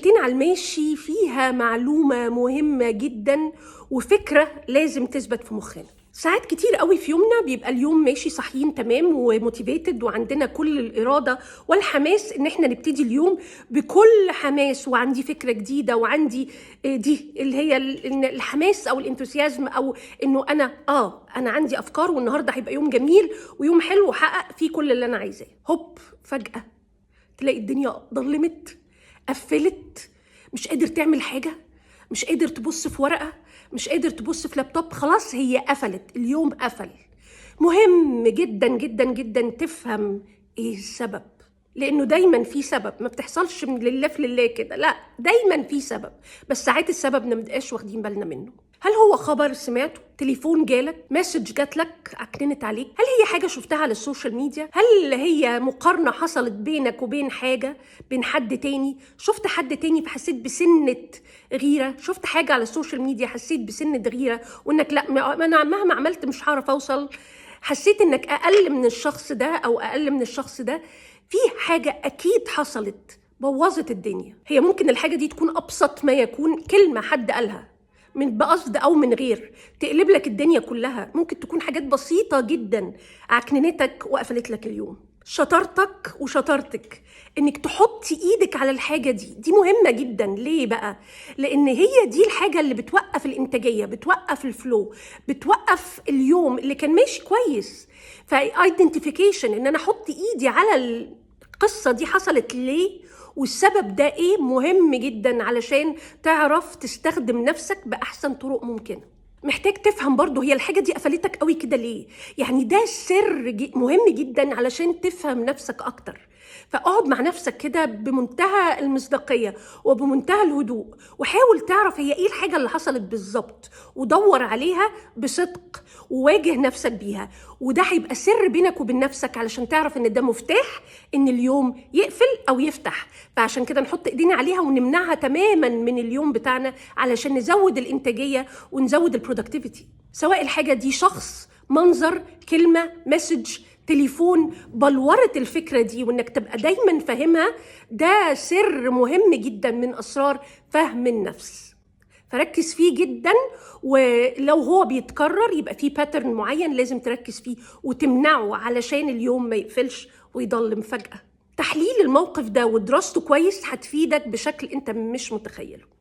كلمتين على الماشي فيها معلومة مهمة جدا وفكرة لازم تثبت في مخنا. ساعات كتير قوي في يومنا بيبقى اليوم ماشي صحيين تمام وموتيفيتد وعندنا كل الإرادة والحماس ان احنا نبتدي اليوم بكل حماس، وعندي فكرة جديدة، وعندي دي اللي هي الحماس او الانثوسيازم، او انه انا عندي افكار والنهاردة هيبقى يوم جميل ويوم حلو وحقق فيه كل اللي انا عايزاه. هوب فجأة تلاقي الدنيا ضلمت، قفلت، مش قادر تعمل حاجة، مش قادر تبص في ورقة، مش قادر تبص في لابتوب، خلاص هي قفلت، اليوم قفل. مهم جدا جدا جدا تفهم ايه السبب، لانه دايما في سبب، ما بتحصلش من لله في لله كده، لا دايما في سبب، بس ساعات السبب ما بنبقاش واخدين بالنا منه. هل هو خبر سمعته، تليفون جالك، مسج جاتلك عكننت عليك؟ هل هي حاجه شفتها على السوشيال ميديا؟ هل هي مقارنه حصلت بينك وبين حاجه، بين حد تاني؟ شفت حد تاني فحسيت بسنه غيره؟ شفت حاجه على السوشيال ميديا حسيت بسنه غيره وانك لا انا مهما عملت مش هعرف اوصل؟ حسيت انك اقل من الشخص ده او اقل من الشخص ده؟ في حاجه اكيد حصلت بوظت الدنيا. هي ممكن الحاجه دي تكون ابسط ما يكون، كلمه حد قالها من بقصد او من غير تقلب لك الدنيا كلها. ممكن تكون حاجات بسيطه جدا عكننتك وقفلت لك اليوم. شطارتك وشطارتك انك تحطي ايدك على الحاجه دي مهمه جدا. ليه بقى؟ لان هي دي الحاجه اللي بتوقف الانتاجيه، بتوقف الفلو، بتوقف اليوم اللي كان ماشي كويس. فايدنتيفيكيشن ان انا احط ايدي على القصه دي حصلت ليه والسبب ده ايه مهم جدا علشان تعرف تستخدم نفسك باحسن طرق ممكنه. محتاج تفهم برضو هي الحاجه دي قفلتك قوي كده ليه، يعني ده سر مهم جدا علشان تفهم نفسك اكتر. فاقعد مع نفسك كده بمنتهى المصداقيه وبمنتهى الهدوء وحاول تعرف هي ايه الحاجه اللي حصلت بالظبط، ودور عليها بصدق وواجه نفسك بيها. وده هيبقى سر بينك وبين نفسك علشان تعرف ان ده مفتاح ان اليوم يقفل او يفتح. فعشان كده نحط ايدينا عليها ونمنعها تماما من اليوم بتاعنا علشان نزود الانتاجيه ونزود البرودكتيفيتي. سواء الحاجه دي شخص، منظر، كلمه، مسج، تليفون، بلورة الفكرة دي وانك تبقى دايما فاهمها، ده سر مهم جدا من اسرار فهم النفس. فركز فيه جدا، ولو هو بيتكرر يبقى فيه باترن معين لازم تركز فيه وتمنعه علشان اليوم ما يقفلش ويضلم فجأة. تحليل الموقف ده ودراسته كويس هتفيدك بشكل انت مش متخيله.